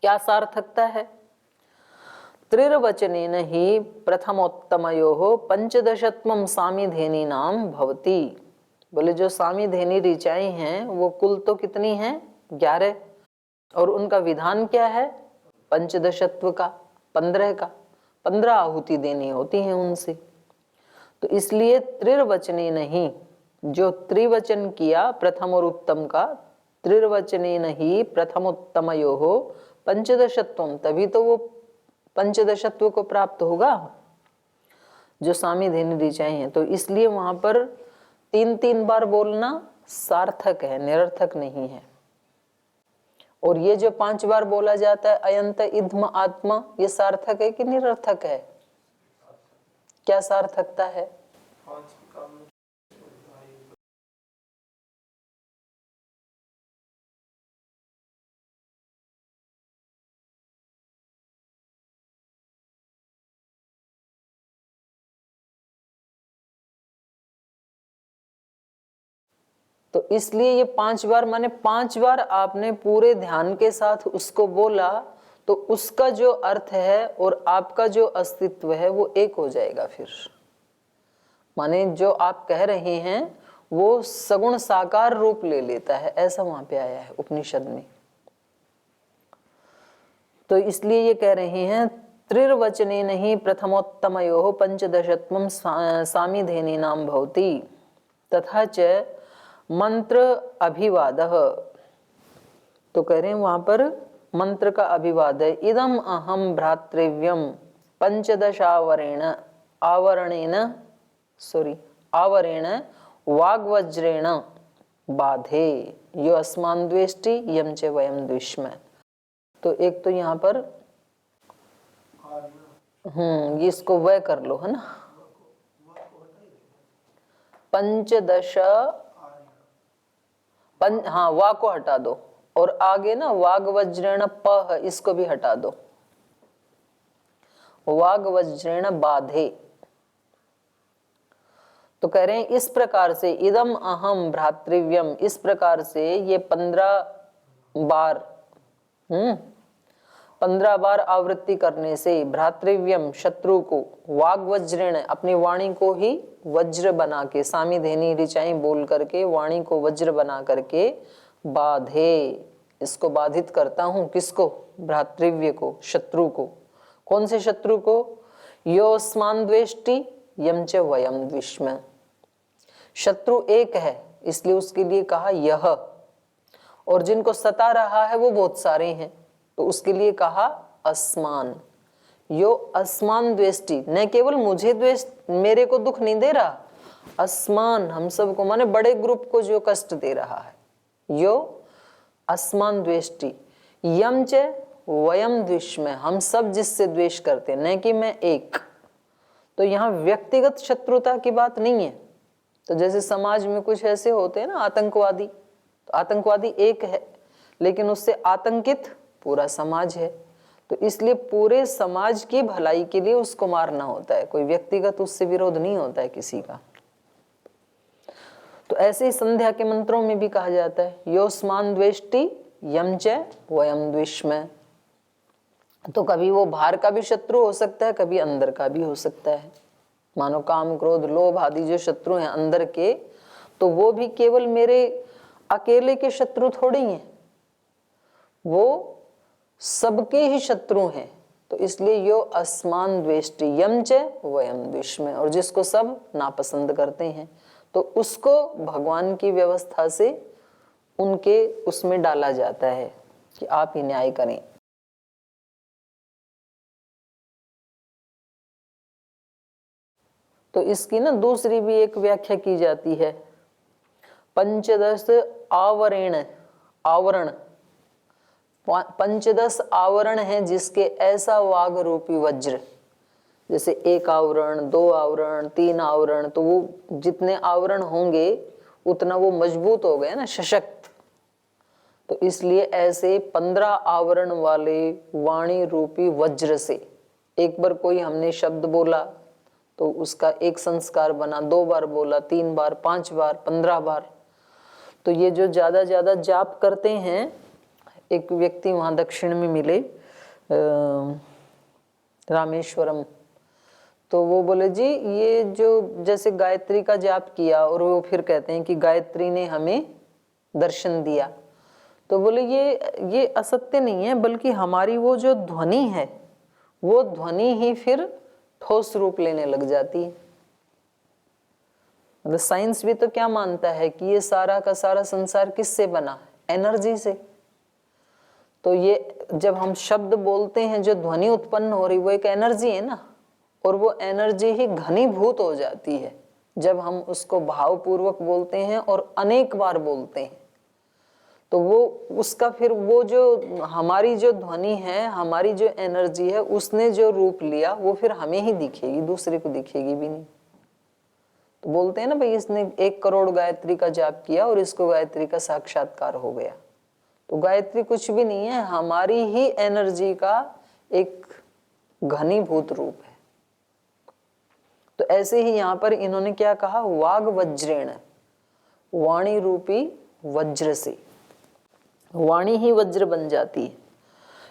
क्या सार्थकता है? त्रिर्वचनेन ही प्रथमोत्तमयोः पंचदशत्वं सामिधेनीनां भवति। बोले जो सामिधेनी ऋचाएं हैं वो कुल तो कितनी हैं? 11, और उनका विधान क्या है? पंचदशत्व का, 15 का। 15 आहुति देनी होती हैं उनसे। तो इसलिए त्रिर्वचनेन ही, जो त्रिवचन किया प्रथम और उत्तम का, त्रिर्वचनेन ही प्रथमोत्तमयोः पंचदशत्वम, तभी तो वो पंचदशत्व को प्राप्त होगा जो सामिधेनी ऋचाएं हैं। तो इसलिए वहां पर 3 बार बोलना सार्थक है, निरर्थक नहीं है। और ये जो 5 बार बोला जाता है अयंत इद्म आत्मा, ये सार्थक है कि निरर्थक है? क्या सार्थकता है? तो इसलिए ये 5 बार, माने 5 बार आपने पूरे ध्यान के साथ उसको बोला, तो उसका जो अर्थ है और आपका जो अस्तित्व है वो एक हो जाएगा। फिर माने जो आप कह रहे हैं वो सगुण साकार रूप ले लेता है, ऐसा वहां पे आया है उपनिषद में। तो इसलिए ये कह रहे हैं त्रिर्वचनेन ही प्रथमोत्तमयोः पंचदशत्वं सामिधेनीनां भवति तथा च मंत्र अभिवादः। तो कह रहे हैं वहां पर मंत्र का अभिवाद है। इदम अहम भ्रातृव्यम पंचदशावरेण आवरेण वाग्वज्रेण बाधे यो अस्मान द्वेष्टि यम च वयम द्विष्म। तो एक तो यहाँ पर इसको वह कर लो, है ना, पंचदश हाँ, वा को हटा दो, और आगे ना वाग वज्रेण प, इसको भी हटा दो, वाग वज्रेण बाधे। तो कह रहे हैं इस प्रकार से इदम अहम भ्रातृव्यम, इस प्रकार से ये 15 बार 15 बार आवृत्ति करने से भ्रातृव्यम शत्रु को, वाग वज्रेण अपनी वाणी को ही वज्र बना के, सामिधेनी ऋचाएं बोल करके वाणी को वज्र बना करके, बाधे इसको बाधित करता हूं। किसको? भ्रातृव्य को, शत्रु को। कौन से शत्रु को? योस्मान द्वेष्टि यम च वयम द्विष्म। शत्रु एक है इसलिए उसके लिए कहा यह, और जिनको सता रहा है वो बहुत सारे हैं तो उसके लिए कहा अस्मान। यो अस्मान द्वेष्टि, न केवल मुझे द्वेष, मेरे को दुख नहीं दे रहा, अस्मान हम सबको, माने बड़े ग्रुप को जो कष्ट दे रहा है। यो अस्मान द्वेष्टि यम च वयम द्विष्म, हम सब जिससे द्वेष करते हैं, न कि मैं एक। तो यहाँ व्यक्तिगत शत्रुता की बात नहीं है। तो जैसे समाज में कुछ ऐसे होते हैं ना आतंकवादी, तो आतंकवादी एक है लेकिन उससे आतंकित पूरा समाज है। तो इसलिए पूरे समाज की भलाई के लिए उसको मारना होता है, कोई व्यक्तिगत उससे विरोध नहीं होता है किसी का। तो ऐसे ही संध्या के मंत्रों में भी कहा जाता है योस्मान द्वेष्टि यम च वयम द्विष्म। तो कभी वो बाहर का भी शत्रु हो सकता है, कभी अंदर का भी हो सकता है। मानो काम क्रोध लोभ आदि जो शत्रु हैं अंदर के, तो वो भी केवल मेरे अकेले के शत्रु थोड़ी हैं, वो सबके ही शत्रु हैं। तो इसलिए यो अस्मान द्वेष्टि यम च वयम द्विष्म, और जिसको सब नापसंद करते हैं तो उसको भगवान की व्यवस्था से उनके उसमें डाला जाता है कि आप ही न्याय करें। तो इसकी ना दूसरी भी एक व्याख्या की जाती है, पंचदश आवरण, आवरण 15 आवरण है जिसके ऐसा वाग रूपी वज्र, जैसे 1 आवरण 2 आवरण 3 आवरण, तो वो जितने आवरण होंगे उतना वो मजबूत हो गए ना, सशक्त। तो इसलिए ऐसे 15 आवरण वाले वाणी रूपी वज्र से एक बार कोई हमने शब्द बोला तो उसका एक संस्कार बना, 2 बार बोला, 3 बार, 5 बार, 15 बार। तो ये जो ज्यादा जाप करते हैं, एक व्यक्ति वहां दक्षिण में मिले रामेश्वरम। तो वो बोले जी ये जो जैसे गायत्री का जाप किया और वो फिर कहते हैं कि गायत्री ने हमें दर्शन दिया, तो बोले ये असत्य नहीं है, बल्कि हमारी वो जो ध्वनि है वो ध्वनि ही फिर ठोस रूप लेने लग जाती है। मतलब साइंस भी तो क्या मानता है कि ये सारा का सारा संसार किससे बना है? एनर्जी से। तो ये जब हम शब्द बोलते हैं, जो ध्वनि उत्पन्न हो रही वो एक एनर्जी है ना, और वो एनर्जी ही घनीभूत हो जाती है जब हम उसको भावपूर्वक बोलते हैं और अनेक बार बोलते हैं। तो वो उसका फिर वो जो हमारी जो ध्वनि है, हमारी जो एनर्जी है, उसने जो रूप लिया वो फिर हमें ही दिखेगी, दूसरे को दिखेगी भी नहीं। तो बोलते हैं ना भाई इसने 1 करोड़ गायत्री का जाप किया और इसको गायत्री का साक्षात्कार हो गया। तो गायत्री कुछ भी नहीं है, हमारी ही एनर्जी का एक घनीभूत रूप है। तो ऐसे ही यहाँ पर इन्होंने क्या कहा, वाग वज्रेण, वाणी रूपी वज्र से, वाणी ही वज्र बन जाती है।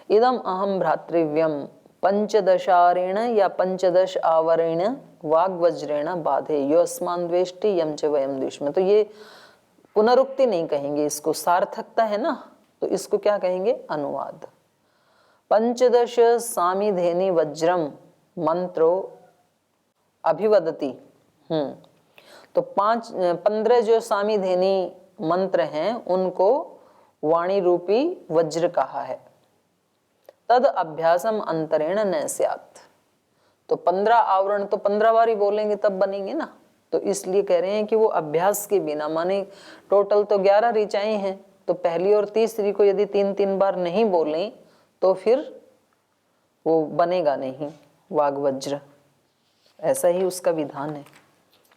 इदम अहम भ्रातृव्यम पंचदशारेण या 15 आवरेण वाग वज्रेण बाधे यो अस्मान द्वेष्टि यम च वयम द्विष्म। तो ये पुनरुक्ति नहीं कहेंगे, इसको सार्थकता है ना, तो इसको क्या कहेंगे, अनुवाद। 15 सामिधेनि वज्रम मंत्रो अभिवदति। तो 15 जो सामिधेनी मंत्र हैं उनको वाणी रूपी वज्र कहा है। तद अभ्यासम अंतरेण न स्यात्। तो 15 आवरण तो 15 बार ही बोलेंगे तब बनेंगे ना, तो इसलिए कह रहे हैं कि वो अभ्यास के बिना, माने टोटल तो 11 ऋचाएं हैं, तो पहली और तीसरी को यदि 3-3 बार नहीं बोलें तो फिर वो बनेगा नहीं वाग वज्र, ऐसा ही उसका विधान है।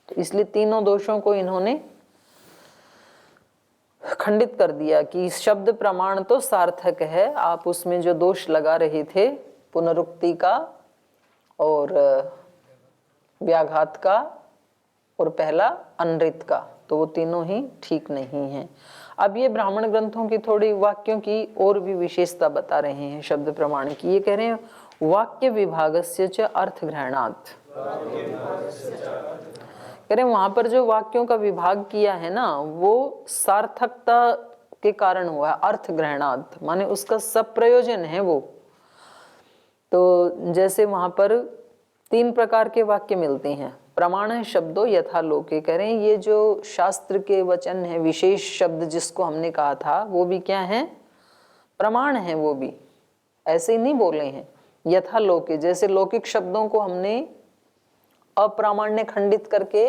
तो इसलिए तीनों दोषों को इन्होंने खंडित कर दिया कि शब्द प्रमाण तो सार्थक है, आप उसमें जो दोष लगा रहे थे पुनरुक्ति का और व्याघात का और पहला अनृत का, तो वो तीनों ही ठीक नहीं हैं। अब ये ब्राह्मण ग्रंथों की थोड़ी वाक्यों की और भी विशेषता बता रहे हैं शब्द प्रमाण की। ये कह रहे हैं वाक्य विभागस्य च अर्थ ग्रहणात्। कह रहे वहां पर जो वाक्यों का विभाग किया है ना वो सार्थकता के कारण हुआ है, अर्थ ग्रहणात् माने उसका सब प्रयोजन है वो। तो जैसे वहां पर 3 प्रकार के वाक्य मिलते हैं। प्रमाण शब्दों यथा लोके, कह रहे हैं ये जो शास्त्र के वचन है, विशेष शब्द जिसको हमने कहा था वो भी क्या है, प्रमाण है। वो भी ऐसे ही नहीं बोले हैं, यथा लोके, जैसे लौकिक शब्दों को हमने अप्रामाण्य खंडित करके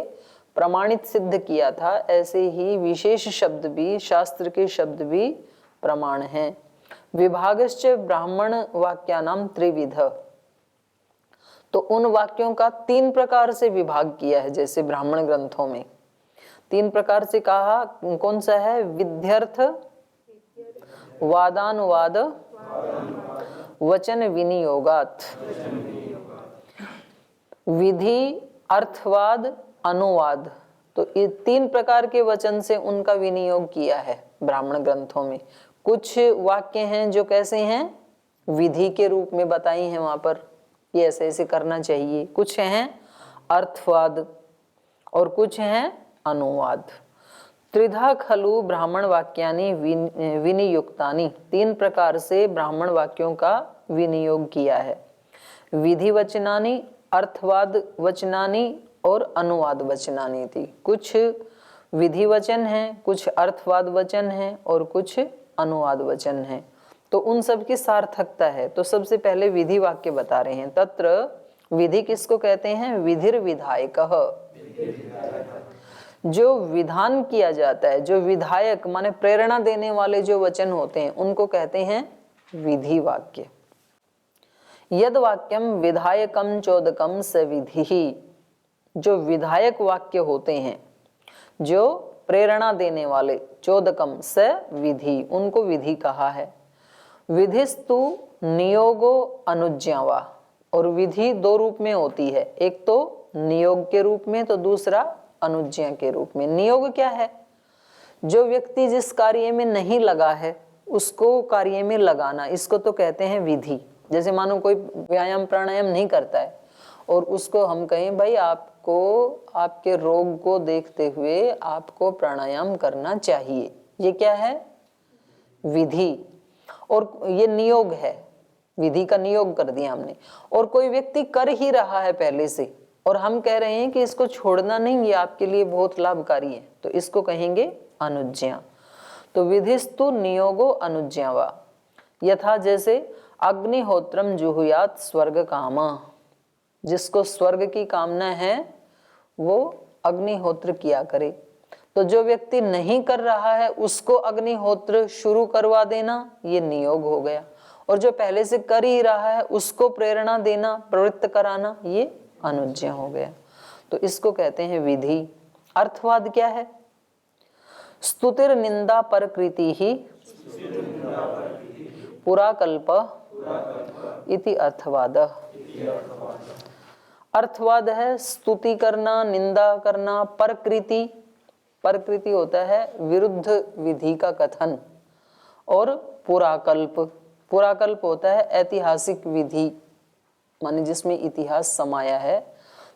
प्रमाणित सिद्ध किया था, ऐसे ही विशेष शब्द भी, शास्त्र के शब्द भी प्रमाण हैं। विभागश्च ब्राह्मण वाक्यानाम त्रिविध, तो उन वाक्यों का 3 प्रकार से विभाग किया है। जैसे ब्राह्मण ग्रंथों में 3 प्रकार से कहा, कौन सा है, विध्यर्थ, वादानुवाद, वचन विनियोगात। विधि, अर्थवाद, अनुवाद, तो ये 3 प्रकार के वचन से उनका विनियोग किया है ब्राह्मण ग्रंथों में। कुछ वाक्य हैं जो कैसे हैं, विधि के रूप में बताई हैं वहां पर, ये ऐसे ऐसे करना चाहिए। कुछ हैं अर्थवाद और कुछ हैं अनुवाद। त्रिधा खलु ब्राह्मण वाक्यानि विनियुक्तानि, 3 प्रकार से ब्राह्मण वाक्यों का विनियोग किया है। विधि वचनानि, अर्थवाद वचनानि और अनुवाद वचनानि थी। कुछ विधि वचन हैं, कुछ अर्थवाद वचन हैं और कुछ अनुवाद वचन हैं। तो उन सब की सार्थकता है। तो सबसे पहले विधि वाक्य बता रहे हैं। तत्र विधि किसको कहते हैं, विधिर विधायकः, जो विधान किया जाता है, जो विधायक माने प्रेरणा देने वाले जो वचन होते हैं उनको कहते हैं विधि वाक्य। यद वाक्यम विधायकम चोदकम स विधि, जो विधायक वाक्य होते हैं, जो प्रेरणा देने वाले, चोदकम स विधि, उनको विधि कहा है। विधिस्तु नियोगो अनुज्ञावा, और विधि 2 रूप में होती है, एक तो नियोग के रूप में, तो दूसरा अनुज्ञा के रूप में। नियोग क्या है, जो व्यक्ति जिस कार्य में नहीं लगा है उसको कार्य में लगाना, इसको तो कहते हैं विधि। जैसे मानो कोई व्यायाम प्राणायाम नहीं करता है और उसको हम कहें भाई आपको आपके रोग को देखते हुए आपको प्राणायाम करना चाहिए, ये क्या है? विधि, और ये नियोग है, विधि का नियोग कर दिया हमने। और कोई व्यक्ति कर ही रहा है पहले से और हम कह रहे हैं कि इसको छोड़ना नहीं, ये आपके लिए बहुत लाभकारी है, तो इसको कहेंगे अनुज्ञा। तो विधिस्तु नियोगो अनुज्ञा वा, यथा जैसे अग्निहोत्रम जुहुयात स्वर्ग कामा, जिसको स्वर्ग की कामना है वो अग्निहोत्र किया करे। तो जो व्यक्ति नहीं कर रहा है उसको अग्निहोत्र शुरू करवा देना, ये नियोग हो गया। और जो पहले से कर ही रहा है उसको प्रेरणा देना, प्रवृत्त कराना, ये अनुज्ञा हो गया। तो इसको कहते हैं विधि। अर्थवाद क्या है? स्तुतिर निंदा परकृति ही पुराकल्प इति अर्थवाद। अर्थवाद है स्तुति करना, निंदा करना, परकृति, परकृति होता है विरुद्ध विधि का कथन, और पुराकल्प, पुराकल्प होता है ऐतिहासिक विधि, माने जिसमें इतिहास समाया है।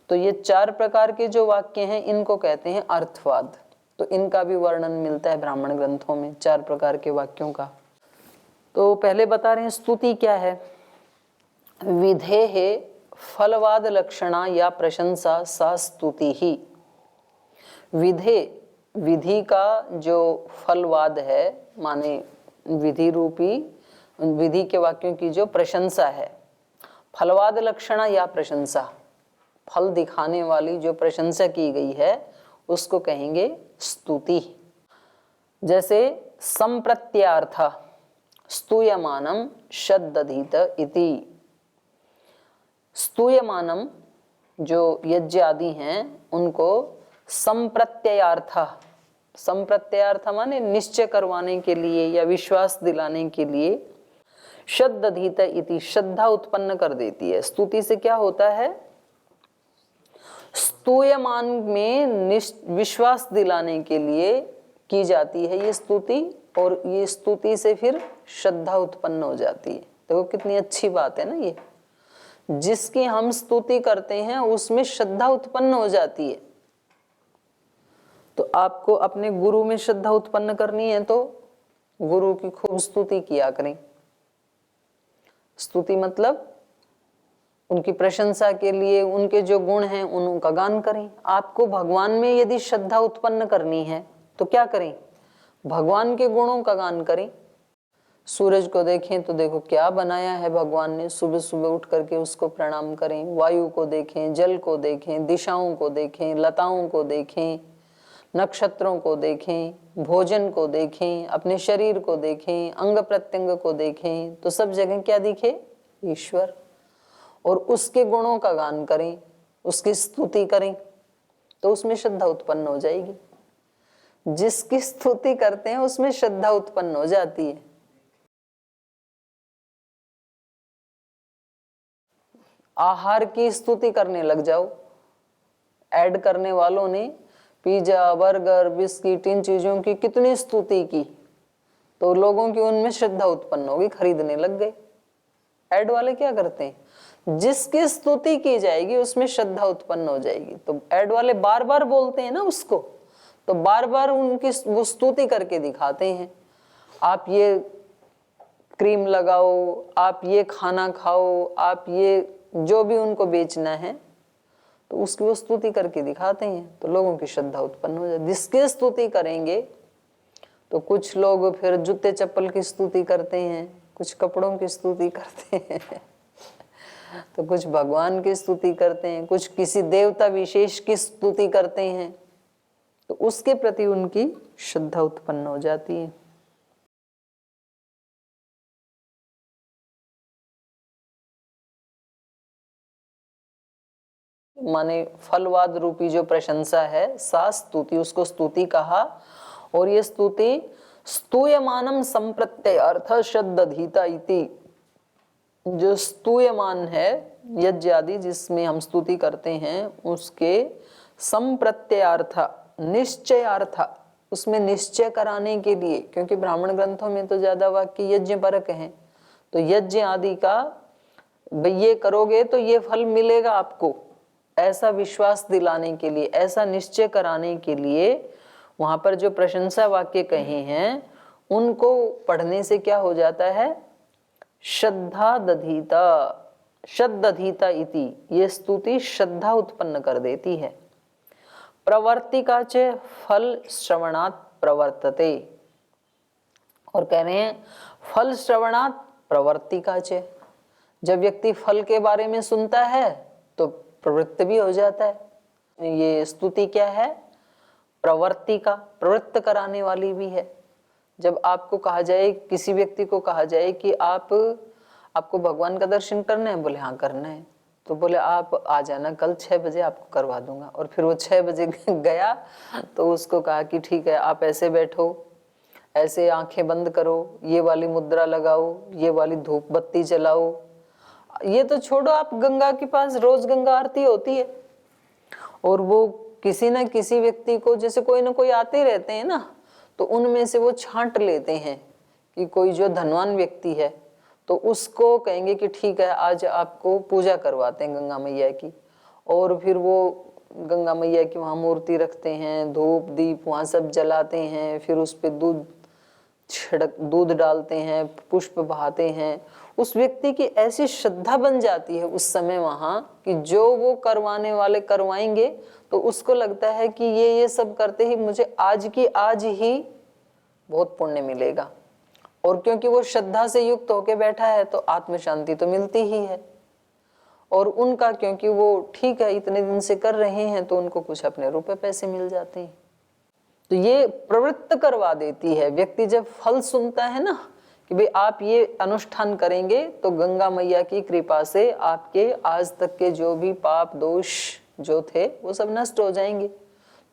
तो ये 4 प्रकार के जो वाक्य हैं इनको कहते हैं अर्थवाद। तो इनका भी वर्णन मिलता है ब्राह्मण ग्रंथों में 4 प्रकार के वाक्यों का। तो पहले बता रहे हैं स्तुति क्या है। विधेहे फलवाद लक्षणा या प्रशंसा सा स्तुति ही। विधे, विधि का जो फलवाद है, माने विधि रूपी विधि के वाक्यों की जो प्रशंसा है, फलवाद लक्षणा या प्रशंसा, फल दिखाने वाली जो प्रशंसा की गई है उसको कहेंगे स्तुति। जैसे संप्रत्यार्थ स्तूयमानम शद्दधीत इति। स्तूयमानम जो यज्ञ आदि हैं उनको संप्रत्ययार्थ, संप्रत्ययार्थ माने निश्चय करवाने के लिए या विश्वास दिलाने के लिए, शद्दधीत इति श्रद्धा उत्पन्न कर देती है। स्तुति से क्या होता है? स्तूयमान में विश्वास दिलाने के लिए की जाती है ये स्तुति, और ये स्तुति से फिर श्रद्धा उत्पन्न हो जाती है। देखो कितनी अच्छी बात है ना ये, जिसकी हम स्तुति करते हैं उसमें श्रद्धा उत्पन्न हो जाती है। तो आपको अपने गुरु में श्रद्धा उत्पन्न करनी है तो गुरु की खूब स्तुति किया करें। स्तुति मतलब उनकी प्रशंसा के लिए उनके जो गुण हैं उनका गान करें। आपको भगवान में यदि श्रद्धा उत्पन्न करनी है तो क्या करें? भगवान के गुणों का गान करें। सूरज को देखें तो देखो क्या बनाया है भगवान ने, सुबह सुबह उठ करके उसको प्रणाम करें। वायु को देखें, जल को देखें, दिशाओं को देखें, लताओं को देखें, नक्षत्रों को देखें, भोजन को देखें, अपने शरीर को देखें, अंग प्रत्यंग को देखें, तो सब जगह क्या दिखे? ईश्वर। और उसके गुणों का गान करें, उसकी स्तुति करें, तो उसमें श्रद्धा उत्पन्न हो जाएगी। जिसकी स्तुति करते हैं उसमें श्रद्धा उत्पन्न हो जाती है। आहार की स्तुति करने लग जाओ। ऐड करने वालों ने पिज्जा, बर्गर, बिस्किट, इन चीजों की कितनी स्तुति की, तो लोगों की उनमें श्रद्धा उत्पन्न होगी, खरीदने लग गए। ऐड वाले क्या करते हैं? जिसकी स्तुति की जाएगी उसमें श्रद्धा उत्पन्न हो जाएगी। तो ऐड वाले बार बार बोलते हैं ना उसको, तो बार बार उनकी वो स्तुति करके दिखाते हैं। आप ये क्रीम लगाओ, आप ये खाना खाओ, आप ये जो भी उनको बेचना है तो उसकी वो स्तुति करके दिखाते हैं, तो लोगों की श्रद्धा उत्पन्न हो जाए। जिसकी स्तुति करेंगे तो कुछ लोग फिर जूते चप्पल की स्तुति करते हैं, कुछ कपड़ों की स्तुति करते हैं तो कुछ भगवान की स्तुति करते हैं, कुछ किसी देवता विशेष की स्तुति करते हैं, तो उसके प्रति उनकी श्रद्धा उत्पन्न हो जाती है। माने फलवाद रूपी जो प्रशंसा है, सा स्तुति, उसको स्तुति कहा। और ये स्तुति स्तूयमानम संप्रत्यय अर्थ शब्दधीता इति, जो स्तूयमान है यज्ञ आदि जिसमें हम स्तुति करते हैं उसके संप्रत्ययार्थ, निश्चयार्थ, उसमें निश्चय कराने के लिए, क्योंकि ब्राह्मण ग्रंथों में तो ज्यादा वाक्य यज्ञ परक हैं, तो यज्ञ आदि का भाई ये करोगे तो ये फल मिलेगा आपको, ऐसा विश्वास दिलाने के लिए, ऐसा निश्चय कराने के लिए वहां पर जो प्रशंसा वाक्य कहे हैं उनको पढ़ने से क्या हो जाता है, श्रद्धा दधीता, श्रद्धधीता इति, ये स्तुति श्रद्धा उत्पन्न कर देती है। प्रवर्तिका च फल श्रवणात् प्रवर्तते, और कह रहे हैं फल श्रवणात् प्रवर्तिका च, जब व्यक्ति फल के बारे में सुनता है तो प्रवृत्त भी हो जाता है। ये स्तुति क्या है, प्रवर्ति का, प्रवृत्त कराने वाली भी है। जब आपको कहा जाए, किसी व्यक्ति को कहा जाए कि आपको भगवान का दर्शन करना है, बोले हाँ करना है, तो बोले आप आ जाना कल 6 बजे, आपको करवा दूंगा। और फिर वो 6 बजे गया तो उसको कहा कि ठीक है आप ऐसे बैठो, ऐसे आंखें बंद करो, ये वाली मुद्रा लगाओ, ये वाली धूप बत्ती जलाओ। ये तो छोड़ो, आप गंगा के पास रोज गंगा आरती होती है, और वो किसी न किसी व्यक्ति को, जैसे कोई ना कोई आते रहते हैं ना, तो उनमें से वो छांट लेते हैं कि कोई जो धनवान व्यक्ति है तो उसको कहेंगे कि ठीक है आज आपको पूजा करवाते हैं गंगा मैया की। और फिर वो गंगा मैया की वहाँ मूर्ति रखते हैं, धूप दीप वहाँ सब जलाते हैं, फिर उस पर दूध डालते हैं, पुष्प बहाते हैं। उस व्यक्ति की ऐसी श्रद्धा बन जाती है उस समय वहां कि जो वो करवाने वाले करवाएंगे तो उसको लगता है कि ये सब करते ही मुझे आज की आज ही बहुत पुण्य मिलेगा। और क्योंकि वो श्रद्धा से युक्त होके बैठा है तो आत्म शांति तो मिलती ही है। और उनका क्योंकि वो ठीक है इतने दिन से कर रहे हैं तो उनको कुछ अपने रुपए पैसे मिल जाते हैं। तो ये प्रवृत्त करवा देती है। व्यक्ति जब फल सुनता है ना कि भाई आप ये अनुष्ठान करेंगे तो गंगा मैया की कृपा से आपके आज तक के जो भी पाप दोष जो थे वो सब नष्ट हो जाएंगे,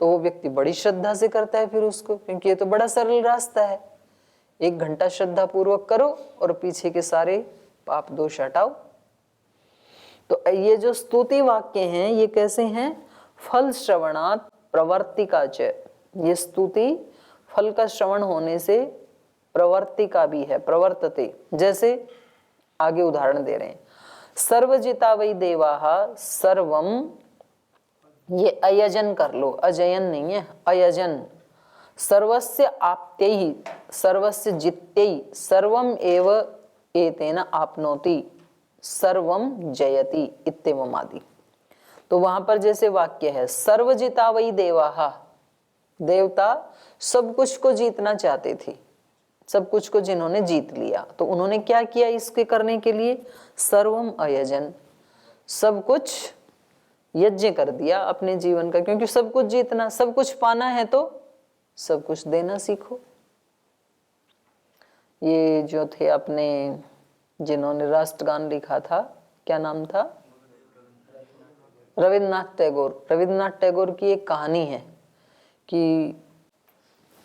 तो वो व्यक्ति बड़ी श्रद्धा से करता है फिर उसको, क्योंकि ये तो बड़ा सरल रास्ता है। 1 घंटा श्रद्धा पूर्वक करो और पीछे के सारे पाप दोष हटाओ। तो ये जो स्तुति वाक्य हैं ये कैसे हैं, फल श्रवणात् प्रवर्तिका च, ये स्तुति फल का श्रवण होने से प्रवर्ति का भी है, प्रवर्तते। जैसे आगे उदाहरण दे रहे हैं, सर्वजिता वै देवाः सर्वम, ये अयजन कर लो, अजयन नहीं है, अयजन। सर्वस्य आप्त्यैः सर्वस्य जित्यैः सर्वम एव एतेन आपनोति सर्वम जयति इत्येवम् आदि। तो वहां पर जैसे वाक्य है सर्वजिता वै देवाः, देवता सब कुछ को जीतना चाहते थे, सब कुछ को जिन्होंने जीत लिया तो उन्होंने क्या किया इसके करने के लिए, सर्वम अयजन, सब कुछ यज्ञ कर दिया अपने जीवन का। क्योंकि सब कुछ जीतना, सब कुछ पाना है तो सब कुछ देना सीखो। ये जो थे अपने जिन्होंने राष्ट्रगान लिखा था, क्या नाम था, रविन्द्रनाथ टैगोर। रविन्द्रनाथ टैगोर की एक कहानी है कि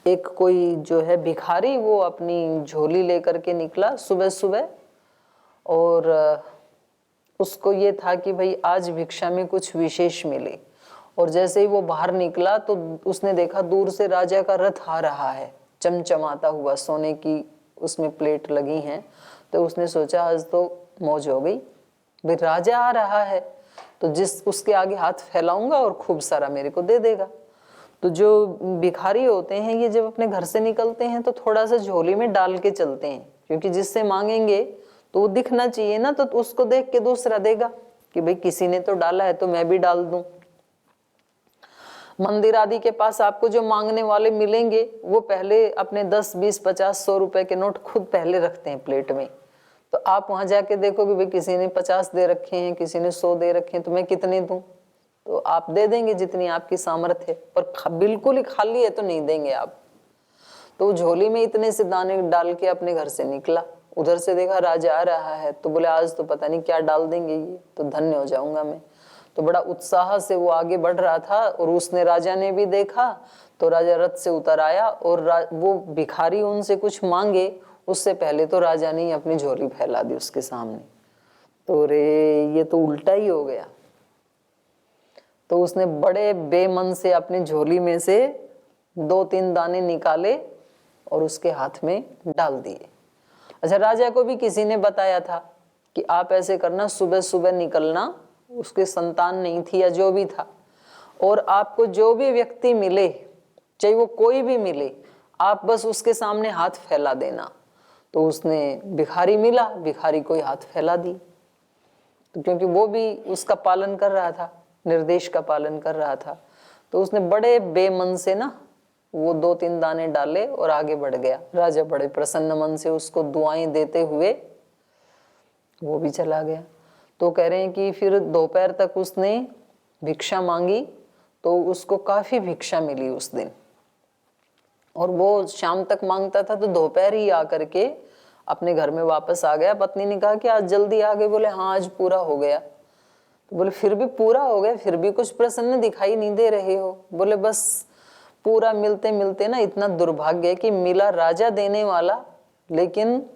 एक कोई जो है भिखारी वो अपनी झोली लेकर के निकला सुबह सुबह, और उसको ये था कि भाई आज भिक्षा में कुछ विशेष मिले। और जैसे ही वो बाहर निकला तो उसने देखा दूर से राजा का रथ आ रहा है, चमचमाता हुआ, सोने की उसमें प्लेट लगी हैं। तो उसने सोचा आज तो मौज हो गई, भाई राजा आ रहा है तो जिस उसके आगे हाथ फैलाऊंगा और खूब सारा मेरे को दे देगा। तो जो भिखारी होते हैं ये जब अपने घर से निकलते हैं तो थोड़ा सा झोली में डाल के चलते हैं, क्योंकि जिससे मांगेंगे तो वो दिखना चाहिए ना, तो उसको देख के दूसरा देगा कि भाई किसी ने तो डाला है तो मैं भी डाल दूं। मंदिर आदि के पास आपको जो मांगने वाले मिलेंगे वो पहले अपने 10, 20, 50, 100 रुपए के नोट खुद पहले रखते हैं प्लेट में। तो आप वहां जाके देखोगे भाई किसी ने 50 दे रखे हैं, किसी ने 100 दे रखे हैं, तो मैं कितने दूं? तो आप दे देंगे जितनी आपकी सामर्थ्य है, पर बिल्कुल ही खाली है तो नहीं देंगे आप। तो झोली में इतने से दाने डाल के अपने घर से निकला, उधर से देखा राजा आ रहा है तो बोले आज तो पता नहीं क्या डाल देंगे ये, तो धन्य हो जाऊंगा मैं। तो बड़ा उत्साह से वो आगे बढ़ रहा था, और उसने राजा ने भी देखा तो राजा रथ से उतर आया, और वो भिखारी उनसे कुछ मांगे उससे पहले तो राजा ने अपनी झोली फैला दी उसके सामने। तो रे ये तो उल्टा ही हो गया। तो उसने बड़े बेमन से अपनी झोली में से 2-3 दाने निकाले और उसके हाथ में डाल दिए। अच्छा, राजा को भी किसी ने बताया था कि आप ऐसे करना, सुबह सुबह निकलना, उसके संतान नहीं थी या जो भी था, और आपको जो भी व्यक्ति मिले, चाहे वो कोई भी मिले, आप बस उसके सामने हाथ फैला देना। तो उसने भिखारी मिला, भिखारी को ही हाथ फैला दी, तो क्योंकि वो भी उसका पालन कर रहा था, निर्देश का पालन कर रहा था, तो उसने बड़े बेमन से ना वो 2-3 दाने डाले और आगे बढ़ गया। राजा बड़े प्रसन्न मन से उसको दुआएं देते हुए वो भी चला गया। तो कह रहे हैं कि फिर दोपहर तक उसने भिक्षा मांगी, तो उसको काफी भिक्षा मिली उस दिन, और वो शाम तक मांगता था तो दोपहर ही आकर के अपने घर में वापस आ गया। पत्नी ने कहा कि आज जल्दी आ गए, बोले हाँ आज पूरा हो गया। तो बोले फिर भी पूरा हो गया, फिर भी कुछ प्रसन्न दिखाई नहीं दे रहे हो। बोले बस पूरा मिलते मिलते ना इतना दुर्भाग्य है कि मिला राजा देने वाला, लेकिन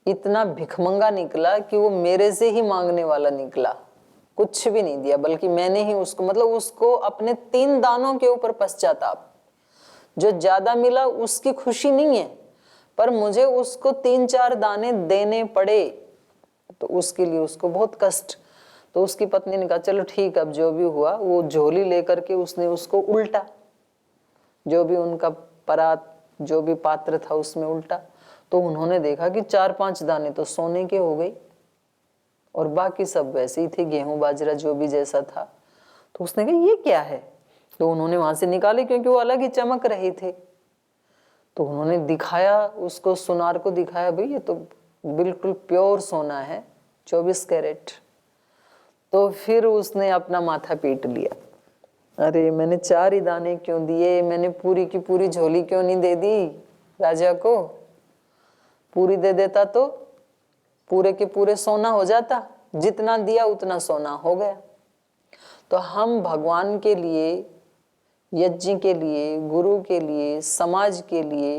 इतना भिखमंगा निकला कि वो मेरे से ही मांगने वाला निकला, कुछ भी नहीं दिया, बल्कि मैंने ही उसको, मतलब उसको अपने 3 दानों के ऊपर पश्चाताप। जो ज्यादा मिला उसकी खुशी नहीं है, पर मुझे उसको 3-4 दाने देने पड़े, तो उसके लिए उसको बहुत कष्ट। तो उसकी पत्नी ने कहा चलो ठीक, अब जो भी हुआ, वो झोली लेकर के उसने उसको उल्टा, जो भी उनका परात, जो भी पात्र था उसमें उल्टा। तो उन्होंने देखा कि 4-5 दाने तो सोने के हो गए और बाकी सब वैसे ही थे, गेहूं बाजरा जो भी जैसा था। तो उसने कहा ये क्या है? तो उन्होंने वहां से निकाले, क्योंकि वो अलग ही चमक रहे थे। तो उन्होंने दिखाया उसको, सुनार को दिखाया, भाई ये तो बिल्कुल प्योर सोना है, 24 कैरेट। तो फिर उसने अपना माथा पीट लिया, अरे मैंने 4 ही दाने क्यों दिए, मैंने पूरी की पूरी झोली क्यों नहीं दे दी राजा को? पूरी दे देता तो पूरे के पूरे सोना हो जाता, जितना दिया उतना सोना हो गया। तो हम भगवान के लिए, यज्ञ के लिए, गुरु के लिए, समाज के लिए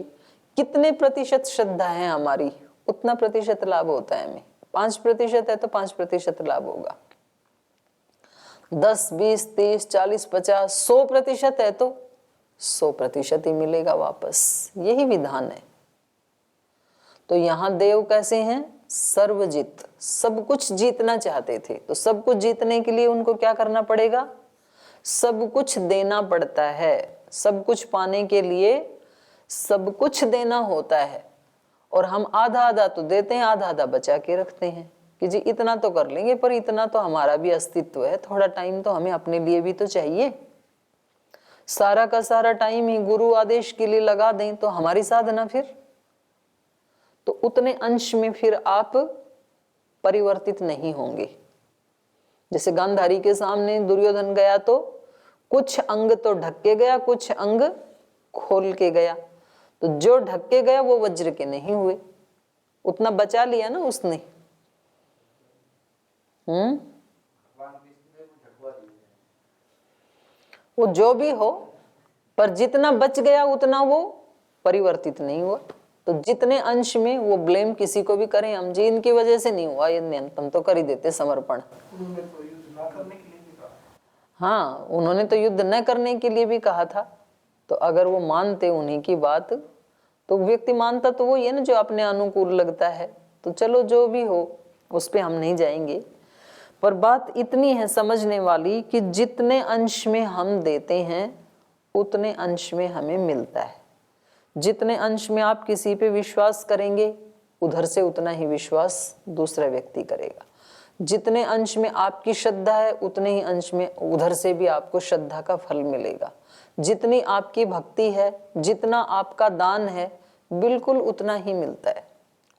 कितने प्रतिशत श्रद्धा है हमारी, उतना प्रतिशत लाभ होता है हमें। 5% है तो 5% लाभ होगा, 10, 20, 30, 40, 50, 100% है तो 100% ही मिलेगा वापस। यही विधान है। तो यहां देव कैसे हैं? सर्वजित, सब कुछ जीतना चाहते थे। तो सब कुछ जीतने के लिए उनको क्या करना पड़ेगा? सब कुछ देना पड़ता है। सब कुछ पाने के लिए सब कुछ देना होता है। और हम आधा आधा तो देते हैं, आधा आधा बचा के रखते हैं कि जी इतना तो कर लेंगे, पर इतना तो हमारा भी अस्तित्व है, थोड़ा टाइम तो हमें अपने लिए भी तो चाहिए। सारा का सारा टाइम ही गुरु आदेश के लिए लगा दें तो हमारी साधना फिर तो उतने अंश में फिर आप परिवर्तित नहीं होंगे। जैसे गांधारी के सामने दुर्योधन गया तो कुछ अंग तो ढक के गया, कुछ अंग खोल के गया। तो जो ढक के गया वो वज्र के नहीं हुए, उतना बचा लिया ना उसने। वो जो भी हो, पर जितना बच गया उतना वो परिवर्तित नहीं हुआ। तो जितने अंश में वो ब्लेम किसी को भी करें हम, जी इनकी वजह से नहीं हुआ, ये न्यूनतम तो कर ही देते समर्पण। हाँ, उन्होंने तो युद्ध न करने के लिए भी कहा था। तो अगर वो मानते उन्हीं की बात, तो व्यक्ति मानता तो वो ये ना जो अपने अनुकूल लगता है। तो चलो जो भी हो उस पे हम नहीं जाएंगे, पर बात इतनी है समझने वाली कि जितने अंश में हम देते हैं उतने अंश में हमें मिलता है। जितने अंश में आप किसी पे विश्वास करेंगे उधर से उतना ही विश्वास दूसरा व्यक्ति करेगा। जितने अंश में आपकी श्रद्धा है उतने ही अंश में उधर से भी आपको श्रद्धा का फल मिलेगा। जितनी आपकी भक्ति है, जितना आपका दान है, बिल्कुल उतना ही मिलता है,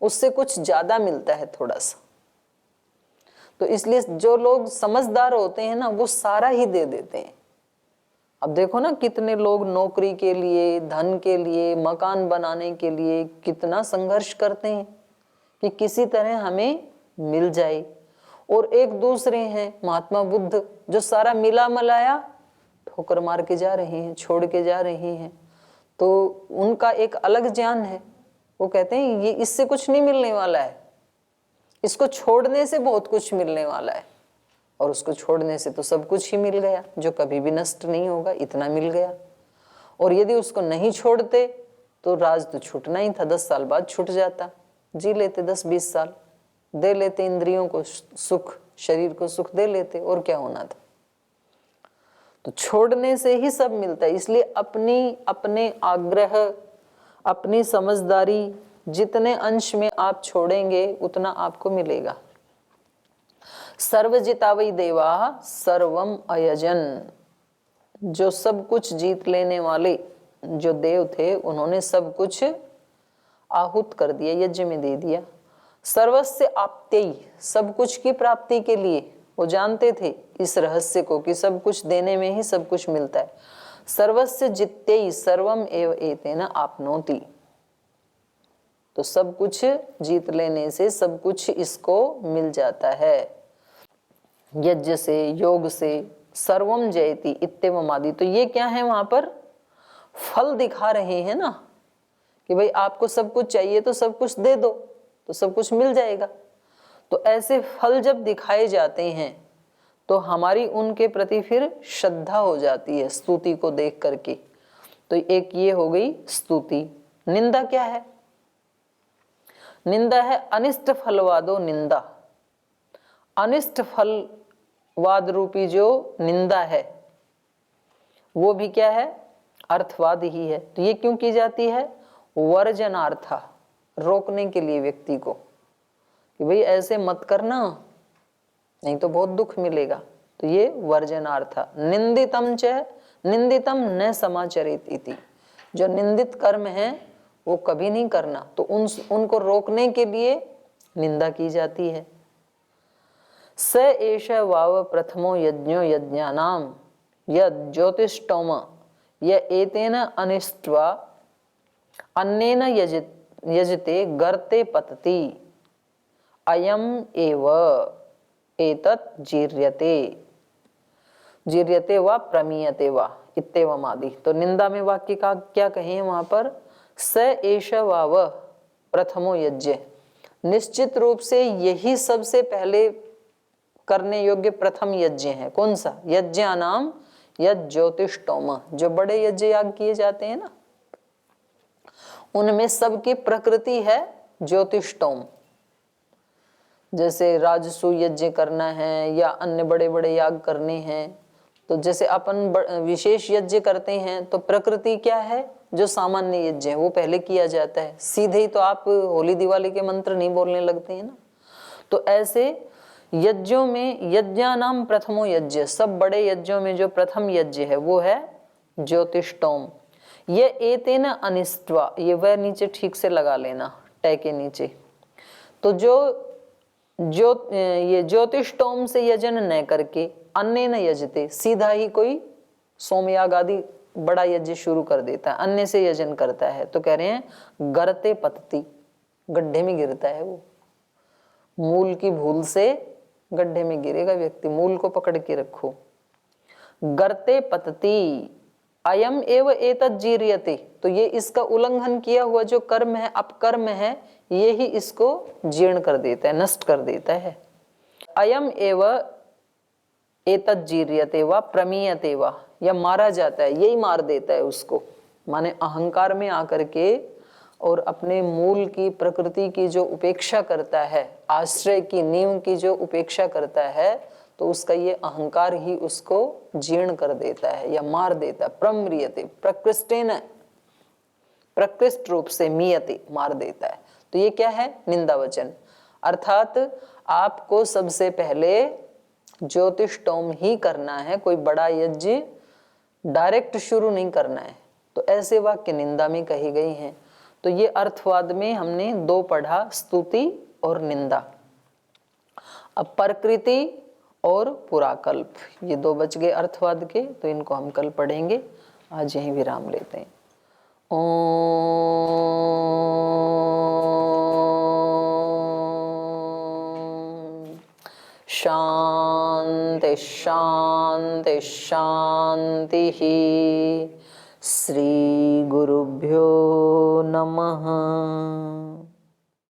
उससे कुछ ज्यादा मिलता है थोड़ा सा। तो इसलिए जो लोग समझदार होते हैं ना वो सारा ही दे देते हैं। अब देखो ना कितने लोग नौकरी के लिए, धन के लिए, मकान बनाने के लिए कितना संघर्ष करते हैं कि किसी तरह हमें मिल जाए। और एक दूसरे हैं महात्मा बुद्ध जो सारा मिला मलाया ठोकर मार के जा रहे हैं, छोड़ के जा रहे हैं। तो उनका एक अलग ज्ञान है। वो कहते हैं ये इससे कुछ नहीं मिलने वाला है, इसको छोड़ने से बहुत कुछ मिलने वाला है। और उसको छोड़ने से तो सब कुछ ही मिल गया जो कभी भी नष्ट नहीं होगा, इतना मिल गया। और यदि उसको नहीं छोड़ते तो राज तो छूटना ही था, 10 साल बाद छूट जाता, जी लेते 10-20 साल, दे लेते, इंद्रियों को सुख, शरीर को सुख दे लेते, और क्या होना था। तो छोड़ने से ही सब मिलता है। इसलिए अपने आग्रह, अपनी समझदारी, जितने अंश में आप छोड़ेंगे उतना आपको मिलेगा। सर्वजिता वै देवा सर्वम अयजन, जो सब कुछ जीत लेने वाले जो देव थे उन्होंने सब कुछ आहूत कर दिया, यज्ञ में दे दिया। सर्वस्य आप्त्यई, सब कुछ की प्राप्ति के लिए वो जानते थे इस रहस्य को कि सब कुछ देने में ही सब कुछ मिलता है। सर्वस्य जित्यई सर्वम एव एतेन आपनोति, तो सब कुछ जीत लेने से सब कुछ इसको मिल जाता है। यज्ञ से, योग से, सर्वम जयति इत्येवमादि, तो ये क्या है, वहां पर फल दिखा रहे हैं ना कि भाई आपको सब कुछ चाहिए तो सब कुछ दे दो तो सब कुछ मिल जाएगा। तो ऐसे फल जब दिखाए जाते हैं तो हमारी उनके प्रति फिर श्रद्धा हो जाती है स्तुति को देख करके। तो एक ये हो गई स्तुति। निंदा क्या है? निंदा है अनिष्ट फलवादो निंदा। अनिष्ट फलवाद रूपी जो निंदा है वो भी क्या है? अर्थवाद ही है। तो ये क्यों की जाती है? वर्जनार्था, रोकने के लिए व्यक्ति को कि भाई ऐसे मत करना नहीं तो बहुत दुख मिलेगा। तो ये वर्जनार्था। निंदितम च निंदितम न समाचरित इति, जो निंदित कर्म है वो कभी नहीं करना, तो उनको रोकने के लिए निंदा की जाती है। स एष वाव प्रथमो यज्ञो यज्ञानाम यद ज्योतिष्टोम य एतेन अनिष्ट्वा अन्नेन यजते गर्ते पतति अयम एव एतत् जीर्यते वा प्रमीयते वा इत्येवमादि। तो निंदा में वाक्य का क्या कहें वहां पर? स एष वाव प्रथमो यज्ञ, निश्चित रूप से यही सबसे पहले करने योग्य प्रथम यज्ञ है। कौन सा? यज्ञानाम यज्ञ ज्योतिष्टोम, जो बड़े यज्ञ याग किए जाते हैं ना उनमें सबकी प्रकृति है ज्योतिष्टोम। जैसे राजसू यज्ञ करना है या अन्य बड़े बड़े याग करने हैं, तो जैसे अपन विशेष यज्ञ करते हैं तो प्रकृति क्या है? जो सामान्य यज्ञ है वो पहले किया जाता है। सीधे ही तो आप होली दिवाली के मंत्र नहीं बोलने लगते हैं ना। तो ऐसे यज्ञों में यज्ञानाम प्रथमो यज्ञ, सब बड़े यज्ञों में जो प्रथम यज्ञ है वो है ज्योतिष्टोम। ये एतेन अनिष्ट्वा, ये वह नीचे ठीक से लगा लेना टै के नीचे। तो ये ज्योतिष्टोम से यजन न करके अन्य न यजते, सीधा ही कोई सोमयाग आदि बड़ा यज्ञ शुरू कर देता है, अन्य से यजन करता है, तो कह रहे हैं गर्ते पतती, गड्ढे में गिरता है वो। मूल की भूल से गड्ढे में गिरेगा व्यक्ति, मूल को पकड़ के रखो। गर्ते पतती अयम एव एतत् जीर्यते, तो ये इसका उल्लंघन किया हुआ जो कर्म है, अपकर्म है, ये ही इसको जीर्ण कर देता है, नष्ट कर देता है। अयम एव एतत् जीर्यते वा प्रमीयते वा, या मारा जाता है, यही मार देता है उसको। माने अहंकार में आकर के और अपने मूल की प्रकृति की जो उपेक्षा करता है, आश्रय की नींव की जो उपेक्षा करता है, तो उसका ये अहंकार ही उसको जीर्ण कर देता है या मार देता है। प्रम्रियते, प्रकृष्टेन, प्रकृष्ट रूप से मीयते, मार देता है। तो ये क्या है? निंदा वचन। अर्थात आपको सबसे पहले ज्योतिष्टोम ही करना है, कोई बड़ा यज्ञ डायरेक्ट शुरू नहीं करना है। तो ऐसे वाक्य निंदा में कही गई हैं। तो ये अर्थवाद में हमने दो पढ़ा, स्तुति और निंदा। अब प्रकृति और पुराकल्प, ये दो बच गए अर्थवाद के, तो इनको हम कल पढ़ेंगे। आज यहीं विराम लेते हैं। ओम शांति शांति शांति। श्री गुरुभ्यो नमः।